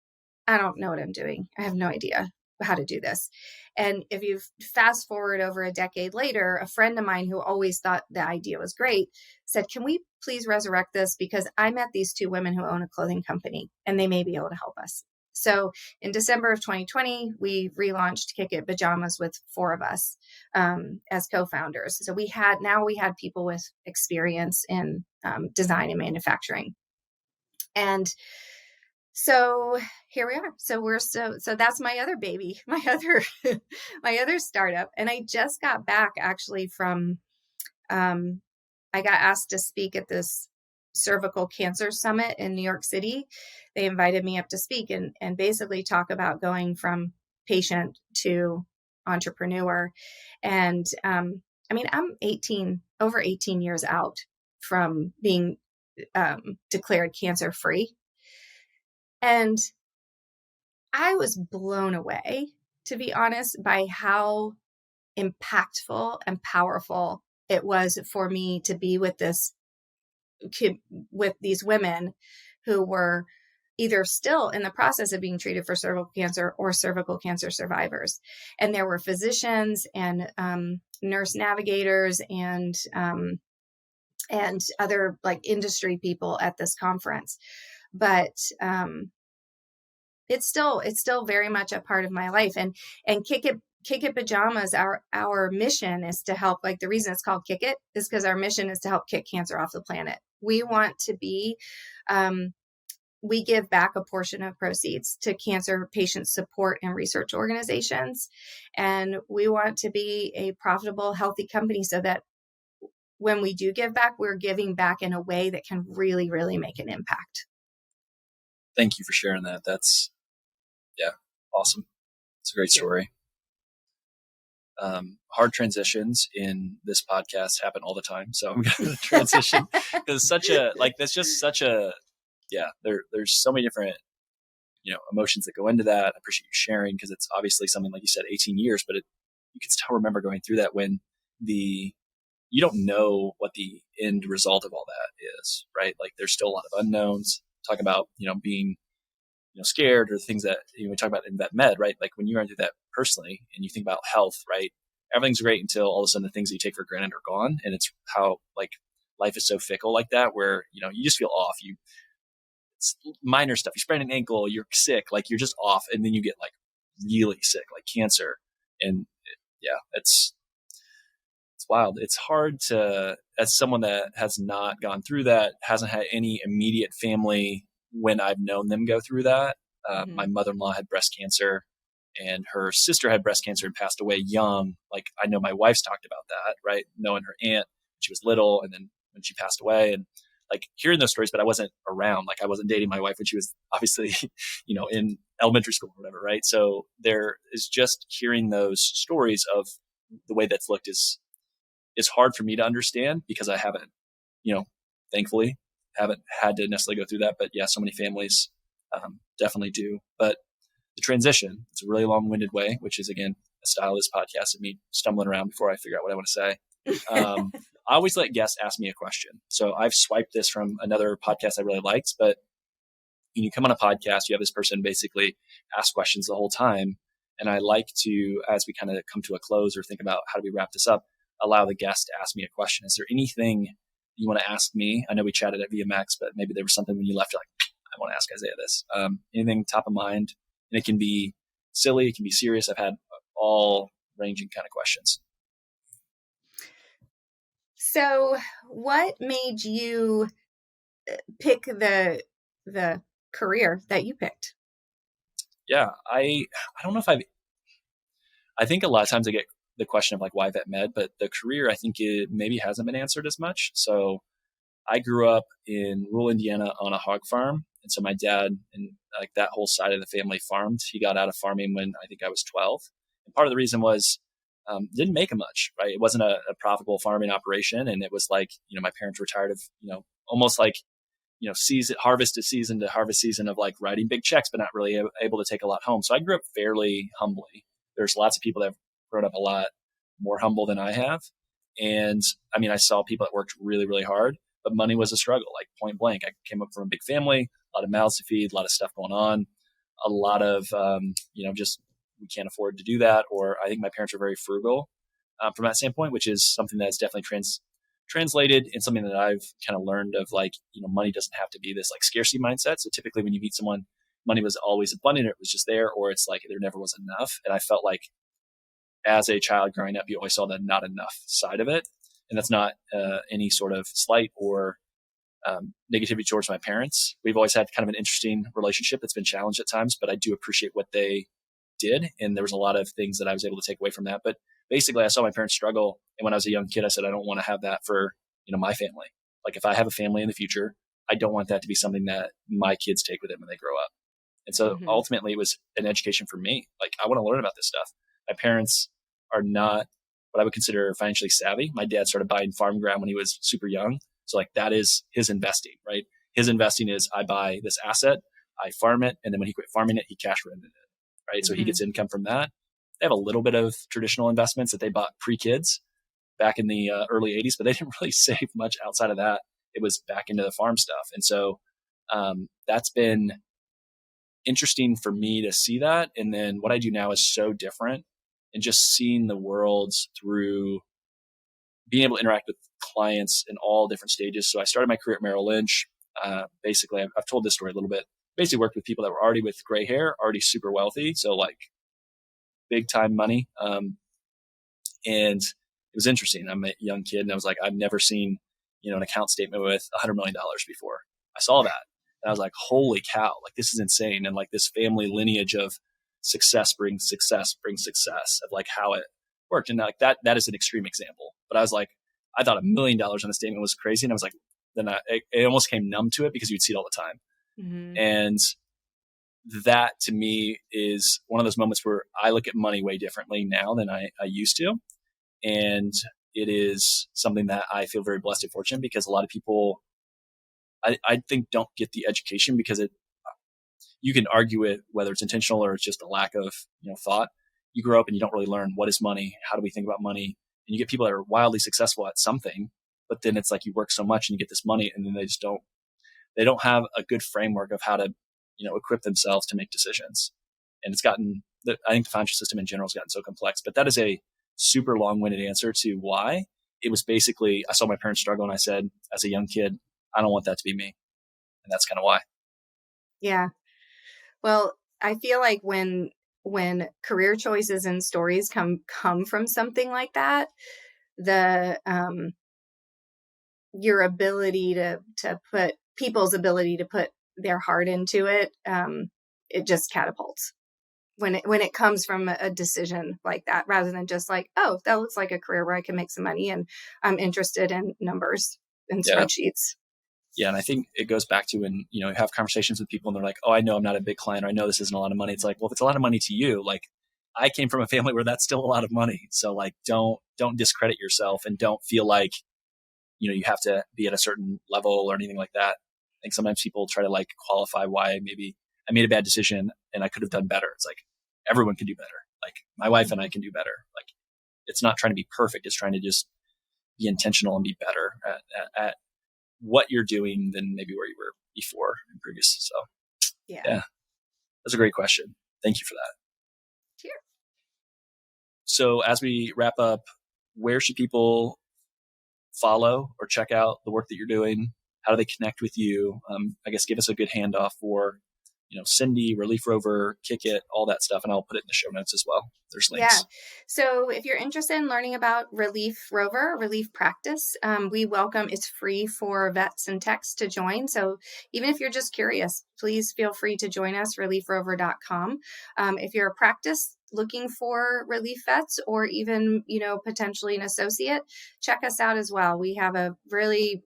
I don't know what I'm doing. I have no idea how to do this. And if you fast forward over a decade later, a friend of mine who always thought the idea was great said, can we please resurrect this? Because I met these two women who own a clothing company, and they may be able to help us. So in December of 2020, we relaunched KickIt Pajamas with 4 of us as co-founders. So we had people with experience in design and manufacturing. And so here we are. So that's my other baby, my other startup. And I just got back actually from, I got asked to speak at this cervical cancer summit in New York City. They invited me up to speak and basically talk about going from patient to entrepreneur. And I mean, I'm over 18 years out from being declared cancer free. And I was blown away, to be honest, by how impactful and powerful it was for me to be with these women who were either still in the process of being treated for cervical cancer or cervical cancer survivors. And there were physicians and nurse navigators and other like industry people at this conference. But it's still very much a part of my life. And KickIt Pajamas, our mission is to help, like the reason it's called Kick It is because our mission is to help kick cancer off the planet. We want to be, we give back a portion of proceeds to cancer patient support and research organizations. And we want to be a profitable, healthy company so that when we do give back, we're giving back in a way that can really, really make an impact. Thank you for sharing that. That's, awesome. It's a great story. Hard transitions in this podcast happen all the time. So I'm going to transition because there's so many different, emotions that go into that. I appreciate you sharing because it's obviously something, like you said, 18 years, but you can still remember going through that when you don't know what the end result of all that is, right? Like there's still a lot of unknowns. Talk about, being, scared, or things that, we talk about in vet med, right? Like when you run through that personally and you think about health, right? Everything's great until all of a sudden the things that you take for granted are gone. And it's how like life is so fickle like that, where, you just feel off. It's minor stuff. You sprain an ankle, you're sick, like you're just off. And then you get like really sick, like cancer. And it's wild. It's hard to, as someone that has not gone through that, hasn't had any immediate family when I've known them go through that. My mother-in-law had breast cancer and her sister had breast cancer and passed away young. Like I know my wife's talked about that, right? Knowing her aunt when she was little and then when she passed away, and like hearing those stories, but I wasn't around. Like I wasn't dating my wife when she was obviously, in elementary school or whatever. Right. So there is just hearing those stories of the way that's looked is hard for me to understand because I haven't, thankfully haven't had to necessarily go through that. But so many families definitely do. But the transition, it's a really long-winded way, which is, again, a style of this podcast of me stumbling around before I figure out what I want to say. I always let guests ask me a question. So I've swiped this from another podcast I really liked, but when you come on a podcast, you have this person basically ask questions the whole time. And I like to, as we kind of come to a close or think about how do we wrap this up, allow the guest to ask me a question. Is there anything you want to ask me? I know we chatted at VMX, but maybe there was something when you left, you're like, I want to ask Isaiah this. Anything top of mind? And it can be silly, it can be serious. I've had all ranging kind of questions. So what made you pick the career that you picked? Yeah, I don't know if I think a lot of times I get the question of like, why vet med? But the career, I think it maybe hasn't been answered as much. So I grew up in rural Indiana on a hog farm. And so my dad and like that whole side of the family farmed. He got out of farming when I think I was 12. And part of the reason was didn't make much, right? It wasn't a profitable farming operation. And it was like, my parents were tired of, almost like, harvest to season to harvest season of like writing big checks, but not really able to take a lot home. So I grew up fairly humbly. There's lots of people that have grown up a lot more humble than I have. And I mean, I saw people that worked really, really hard, but money was a struggle, like point blank. I came up from a big family, a lot of mouths to feed, a lot of stuff going on, a lot of, just we can't afford to do that. Or I think my parents are very frugal from that standpoint, which is something that's definitely translated and something that I've kind of learned of like, money doesn't have to be this like scarcity mindset. So typically when you meet someone, money was always abundant, it was just there, or it's like there never was enough. And I felt like as a child growing up, you always saw the not enough side of it. And that's not any sort of slight or negativity towards my parents. We've always had kind of an interesting relationship that's been challenged at times, but I do appreciate what they did. And there was a lot of things that I was able to take away from that. But basically I saw my parents struggle. And when I was a young kid, I said, I don't want to have that for, my family. Like if I have a family in the future, I don't want that to be something that my kids take with them when they grow up. And so ultimately it was an education for me. Like I want to learn about this stuff. My parents are not what I would consider financially savvy. My dad started buying farm ground when he was super young. So like that is his investing, right? His investing is I buy this asset, I farm it, and then when he quit farming it, he cash rented it, right? So he gets income from that. They have a little bit of traditional investments that they bought pre-kids back in the early 80s, but they didn't really save much outside of that. It was back into the farm stuff. And so that's been interesting for me to see that. And then what I do now is so different, and just seeing the world through being able to interact with clients in all different stages. So I started my career at Merrill Lynch. Basically, I've told this story a little bit. Basically worked with people that were already with gray hair, already super wealthy. So like big time money. And it was interesting. I'm a young kid and I was like, I've never seen, an account statement with $100 million before. I saw that and I was like, holy cow, like this is insane. And like this family lineage of success brings success of like how it worked. And like that is an extreme example, but I was like, I thought $1 million on the statement was crazy. And I was like, then it almost came numb to it because you'd see it all the time. Mm-hmm. And that to me is one of those moments where I look at money way differently now than I used to. And it is something that I feel very blessed and fortunate, because a lot of people, I think, don't get the education because you can argue it, whether it's intentional or it's just a lack of, thought. You grow up and you don't really learn what is money, how do we think about money? And you get people that are wildly successful at something, but then it's like you work so much and you get this money and then they don't have a good framework of how to, equip themselves to make decisions. And I think the financial system in general has gotten so complex, but that is a super long-winded answer to why. It was basically, I saw my parents struggle and I said, as a young kid, I don't want that to be me. And that's kind of why. Yeah. Well, I feel like when career choices and stories come from something like that, your ability to put people's ability to put their heart into it, it just catapults when it comes from a decision like that, rather than just like, oh, that looks like a career where I can make some money and I'm interested in numbers and spreadsheets. Yeah. And I think it goes back to when, you have conversations with people and they're like, oh, I know I'm not a big client, or I know this isn't a lot of money. It's like, well, if it's a lot of money to you, like I came from a family where that's still a lot of money. So like, don't discredit yourself and don't feel like, you have to be at a certain level or anything like that. I think sometimes people try to like qualify why maybe I made a bad decision and I could have done better. It's like, everyone can do better. Like my wife and I can do better. Like it's not trying to be perfect. It's trying to just be intentional and be better at what you're doing than maybe where you were before and previous. So yeah, that's a great question. Thank you for that. Sure. So as we wrap up, where should people follow or check out the work that you're doing? How do they connect with you? I guess give us a good handoff for, Cindy, ReliefRover, KickIt, all that stuff. And I'll put it in the show notes as well. There's links. Yeah. So if you're interested in learning about ReliefRover, Relief Practice, we welcome, it's free for vets and techs to join. So even if you're just curious, please feel free to join us, ReliefRover.com. If you're a practice looking for relief vets or even, potentially an associate, check us out as well. We have a really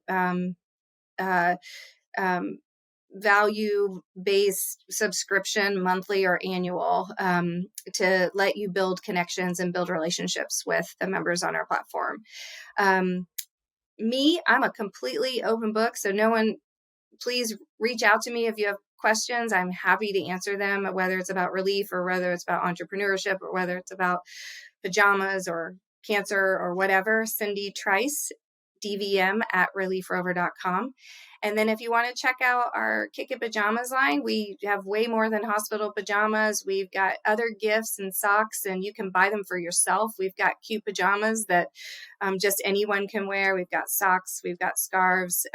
value-based subscription, monthly or annual, to let you build connections and build relationships with the members on our platform. I'm a completely open book, so no one, please reach out to me if you have questions. I'm happy to answer them, whether it's about relief or whether it's about entrepreneurship or whether it's about pajamas or cancer or whatever. Cindy Trice, DVM at ReliefRover.com. And then if you want to check out our KickIt Pajamas line, we have way more than hospital pajamas. We've got other gifts and socks, and you can buy them for yourself. We've got cute pajamas that just anyone can wear. We've got socks. We've got scarves.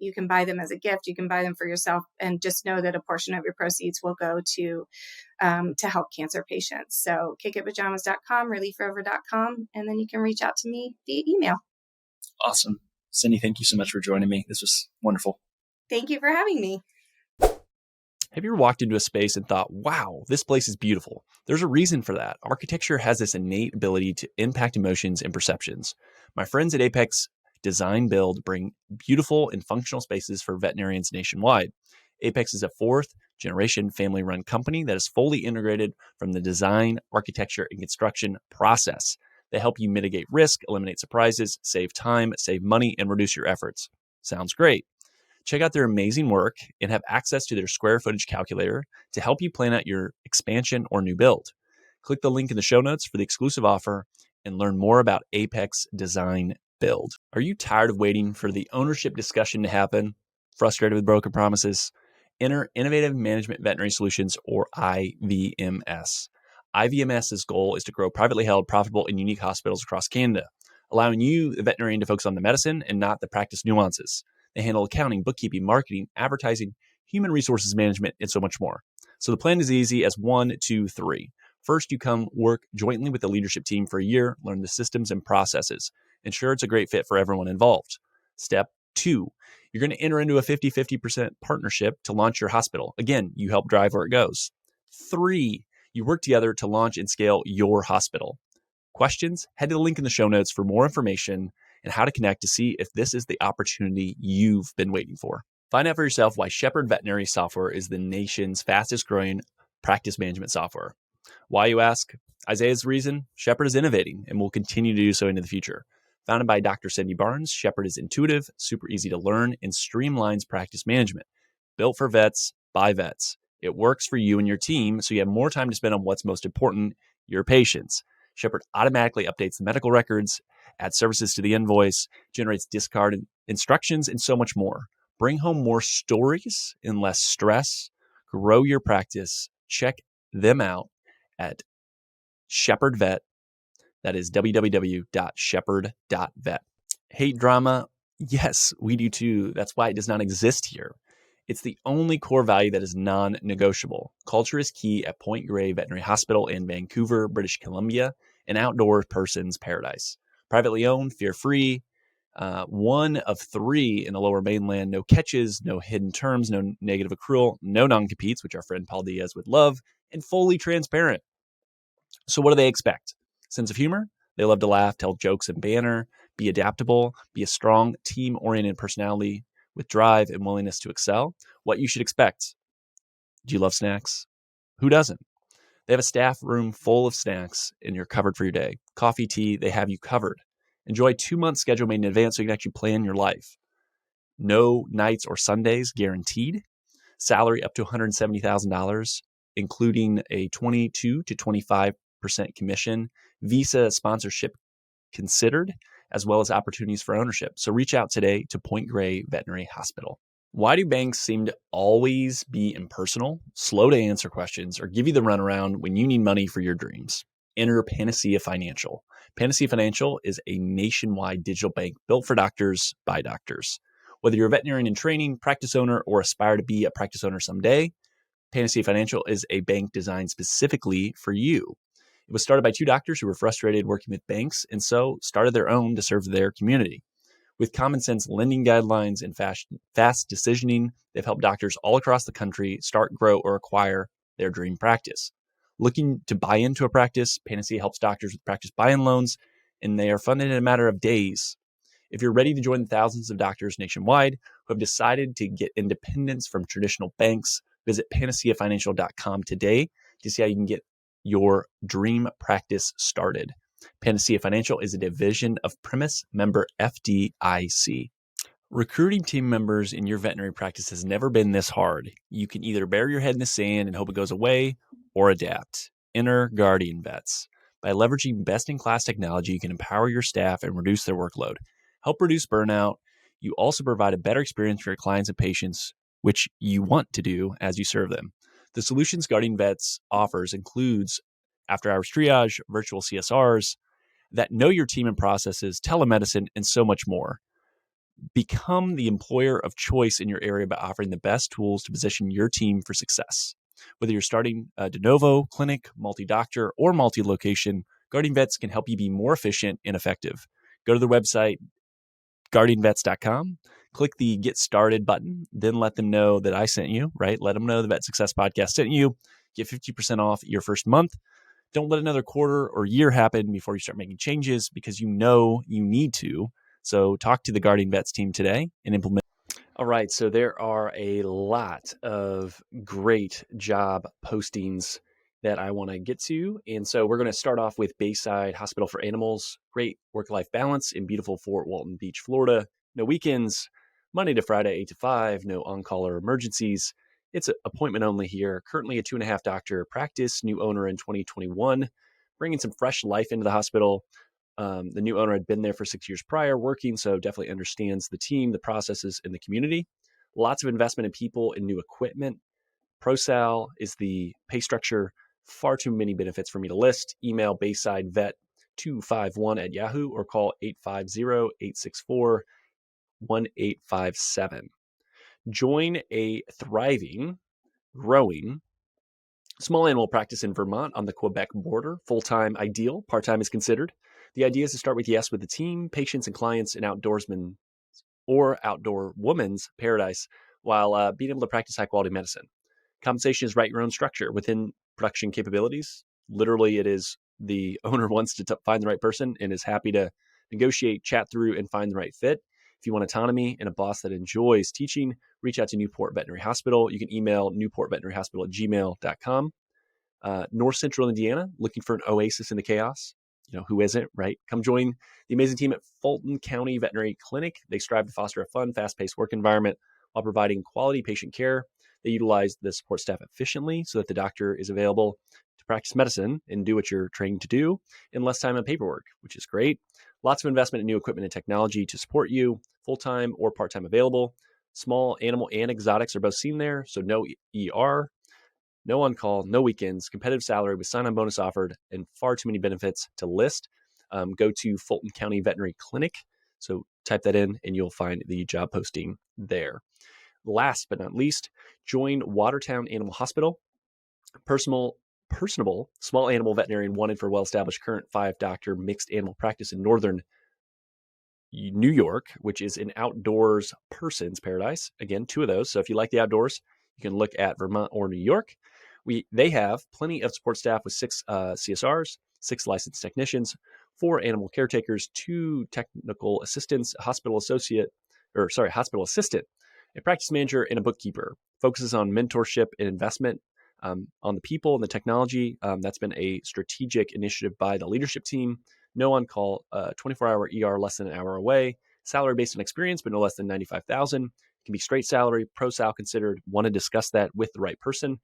You can buy them as a gift. You can buy them for yourself, and just know that a portion of your proceeds will go to help cancer patients. So kickitpajamas.com, ReliefRover.com, and then you can reach out to me via email. Awesome. Cindy, thank you so much for joining me. This was wonderful. Thank you for having me. Have you ever walked into a space and thought, wow, this place is beautiful? There's a reason for that. Architecture has this innate ability to impact emotions and perceptions. My friends at Apex Design Build bring beautiful and functional spaces for veterinarians nationwide. Apex is a 4th generation family-run company that is fully integrated from the design, architecture, and construction process. They help you mitigate risk, eliminate surprises, save time, save money, and reduce your efforts. Sounds great. Check out their amazing work and have access to their square footage calculator to help you plan out your expansion or new build. Click the link in the show notes for the exclusive offer and learn more about Apex Design Build. Are you tired of waiting for the ownership discussion to happen? Frustrated with broken promises? Enter Innovative Management Veterinary Solutions, or IVMS. IVMS's goal is to grow privately held, profitable, and unique hospitals across Canada, allowing you, the veterinarian, to focus on the medicine and not the practice nuances. They handle accounting, bookkeeping, marketing, advertising, human resources management, and so much more. So the plan is easy as 1, 2, 3. First, you come work jointly with the leadership team for a year, learn the systems and processes. Ensure it's a great fit for everyone involved. Step 2, you're going to enter into a 50-50% partnership to launch your hospital. Again, you help drive where it goes. 3, you work together to launch and scale your hospital. Questions? Head to the link in the show notes for more information and how to connect to see if this is the opportunity you've been waiting for. Find out for yourself why Shepherd Veterinary Software is the nation's fastest growing practice management software. Why, you ask? Isaiah's reason: Shepherd is innovating and will continue to do so into the future. Founded by Dr. Cindy Barnes, Shepherd is intuitive, super easy to learn, and streamlines practice management. Built for vets, by vets. It works for you and your team, so you have more time to spend on what's most important, your patients. Shepherd automatically updates the medical records, adds services to the invoice, generates discard instructions, and so much more. Bring home more stories and less stress. Grow your practice. Check them out at Shepherd Vet. That is www.shepherd.vet. Hate drama? Yes, we do too. That's why it does not exist here. It's the only core value that is non-negotiable. Culture is key at Point Grey Veterinary Hospital in Vancouver, British Columbia, an outdoor person's paradise. Privately owned, fear-free, one of 3 in the Lower Mainland. No catches, no hidden terms, no negative accrual, no non-competes, which our friend Paul Diaz would love, and fully transparent. So what do they expect? Sense of humor? They love to laugh, tell jokes and banter, be adaptable, be a strong, team-oriented personality with drive and willingness to excel. What you should expect. Do you love snacks? Who doesn't? They have a staff room full of snacks and you're covered for your day. Coffee, tea, they have you covered. Enjoy 2-month schedule made in advance so you can actually plan your life. No nights or Sundays guaranteed. Salary up to $170,000, including a 22 to 25% commission. Visa sponsorship considered, as well as opportunities for ownership. So reach out today to Point Grey Veterinary Hospital. Why do banks seem to always be impersonal, slow to answer questions, or give you the runaround when you need money for your dreams? Enter Panacea Financial. Panacea Financial is a nationwide digital bank built for doctors by doctors. Whether you're a veterinarian in training, practice owner, or aspire to be a practice owner someday, Panacea Financial is a bank designed specifically for you. It was started by 2 doctors who were frustrated working with banks and so started their own to serve their community. With common sense lending guidelines and fast decisioning, they've helped doctors all across the country start, grow, or acquire their dream practice. Looking to buy into a practice, Panacea helps doctors with practice buy-in loans, and they are funded in a matter of days. If you're ready to join the thousands of doctors nationwide who have decided to get independence from traditional banks, visit panaceafinancial.com today to see how you can get your dream practice started. Panacea Financial is a division of Primis, member FDIC. Recruiting team members in your veterinary practice has never been this hard. You can either bury your head in the sand and hope it goes away or adapt. Enter Guardian Vets. By leveraging best-in-class technology, you can empower your staff and reduce their workload. Help reduce burnout. You also provide a better experience for your clients and patients, which you want to do as you serve them. The solutions Guardian Vets offers includes after-hours triage, virtual CSRs, that know your team and processes, telemedicine, and so much more. Become the employer of choice in your area by offering the best tools to position your team for success. Whether you're starting a de novo, clinic, multi-doctor, or multi-location, Guardian Vets can help you be more efficient and effective. Go to the website, guardianvets.com, click the Get Started button, then let them know that I sent you, right? Let them know the Vet Success Podcast sent you. Get 50% off your first month. Don't let another quarter or year happen before you start making changes because you know you need to. So talk to the Guardian Vets team today and implement. All right, so there are a lot of great job postings that I want to get to. And so we're going to start off with Bayside Hospital for Animals. Great work-life balance in beautiful Fort Walton Beach, Florida. No weekends, Monday to Friday, 8 to 5, no on-call or emergencies. It's an appointment only here. Currently a 2.5 doctor practice, new owner in 2021, bringing some fresh life into the hospital. The new owner had been there for 6 years prior working, so definitely understands the team, the processes, and the community. Lots of investment in people and new equipment. ProSal is the pay structure. Far too many benefits for me to list. Email BaysideVet251 at Yahoo or call 850-864-1857. Join a thriving, growing small animal practice in Vermont on the Quebec border. Full-time ideal, part-time is considered. The idea is to start with yes with the team, patients, and clients in outdoorsman or outdoor woman's paradise while being able to practice high-quality medicine. Compensation is write your own structure within production capabilities. Literally, it is the owner wants to find the right person and is happy to negotiate, chat through, and find the right fit. If you want autonomy and a boss that enjoys teaching, reach out to Newport Veterinary Hospital. You can email newportveterinaryhospital@gmail.com. North Central Indiana, looking for an oasis in the chaos. Who isn't, right? Come join the amazing team at Fulton County Veterinary Clinic. They strive to foster a fun, fast-paced work environment while providing quality patient care. They utilize the support staff efficiently so that the doctor is available to practice medicine and do what you're trained to do in less time and paperwork, which is great. Lots of investment in new equipment and technology to support you, full-time or part-time available. Small animal and exotics are both seen there, so no ER, no on-call, no weekends, competitive salary with sign-on bonus offered, and far too many benefits to list. Go to Fulton County Veterinary Clinic. So type that in and you'll find the job posting there. Last but not least, join Watertown Animal Hospital. Personable small animal veterinarian wanted for well-established current 5-doctor mixed animal practice in northern New York, which is an outdoors person's paradise. Again, 2 of those. So if you like the outdoors, you can look at Vermont or New York. They have plenty of support staff with 6 CSRs, 6 licensed technicians, 4 animal caretakers, 2 technical assistants, a hospital assistant, a practice manager, and a bookkeeper. Focuses on mentorship and investment on the people and the technology. That's been a strategic initiative by the leadership team. No on-call, 24-hour ER less than an hour away. Salary based on experience, but no less than $95,000. Can be straight salary, pro-sal considered. Want to discuss that with the right person.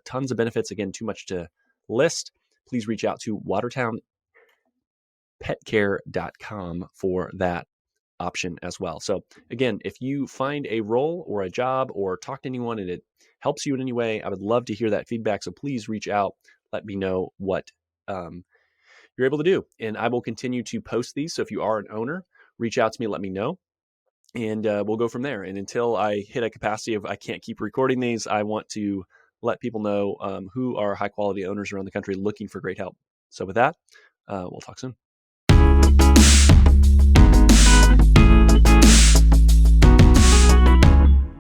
Tons of benefits. Again, too much to list. Please reach out to watertownpetcare.com for that option as well. So again, if you find a role or a job or talk to anyone and it helps you in any way, I would love to hear that feedback. So please reach out. Let me know what you're able to do. And I will continue to post these. So if you are an owner, reach out to me, let me know. And we'll go from there. And until I hit a capacity of I can't keep recording these, I want to let people know who are high quality owners around the country looking for great help. So with that, we'll talk soon.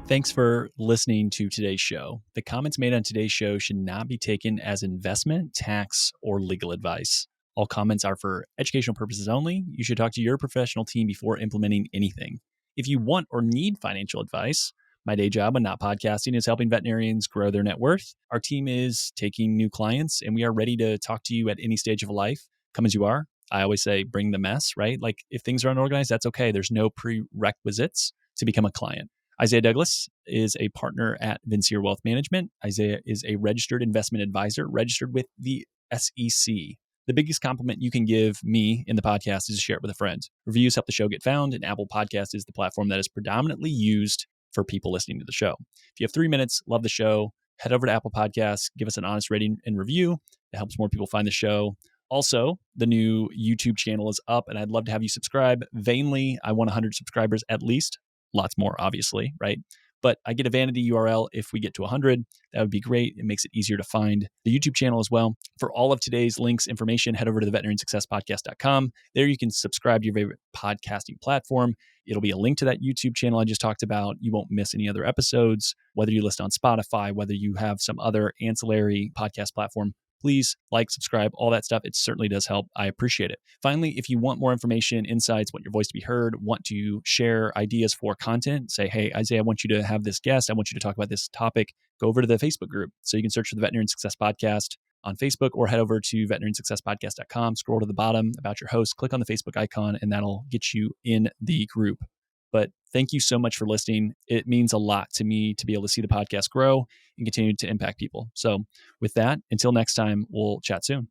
Thanks for listening to today's show. The comments made on today's show should not be taken as investment, tax, or legal advice. All comments are for educational purposes only. You should talk to your professional team before implementing anything. If you want or need financial advice, my day job when not podcasting is helping veterinarians grow their net worth. Our team is taking new clients, and we are ready to talk to you at any stage of life. Come as you are. I always say bring the mess, right? Like if things are unorganized, that's okay. There's no prerequisites to become a client. Isaiah Douglas is a partner at Vincier Wealth Management. Isaiah is a registered investment advisor, registered with the SEC. The biggest compliment you can give me in the podcast is to share it with a friend. Reviews help the show get found, and Apple Podcast is the platform that is predominantly used for people listening to the show. If you have 3 minutes, love the show, head over to Apple Podcasts, give us an honest rating and review. It helps more people find the show. Also, the new YouTube channel is up, and I'd love to have you subscribe. Vainly, I want 100 subscribers at least. Lots more, obviously, right? But I get a vanity URL if we get to 100. That would be great. It makes it easier to find the YouTube channel as well. For all of today's links, information, head over to the veterinariansuccesspodcast.com. There you can subscribe to your favorite podcasting platform. It'll be a link to that YouTube channel I just talked about. You won't miss any other episodes, whether you listen on Spotify, whether you have some other ancillary podcast platform. Please like, subscribe, all that stuff. It certainly does help. I appreciate it. Finally, if you want more information, insights, want your voice to be heard, want to share ideas for content, say, hey, Isaiah, I want you to have this guest. I want you to talk about this topic. Go over to the Facebook group. So you can search for the Veterinary Success Podcast on Facebook, or head over to veterinarynsuccesspodcast.com, scroll to the bottom about your host, click on the Facebook icon, and that'll get you in the group. But thank you so much for listening. It means a lot to me to be able to see the podcast grow and continue to impact people. So with that, until next time, we'll chat soon.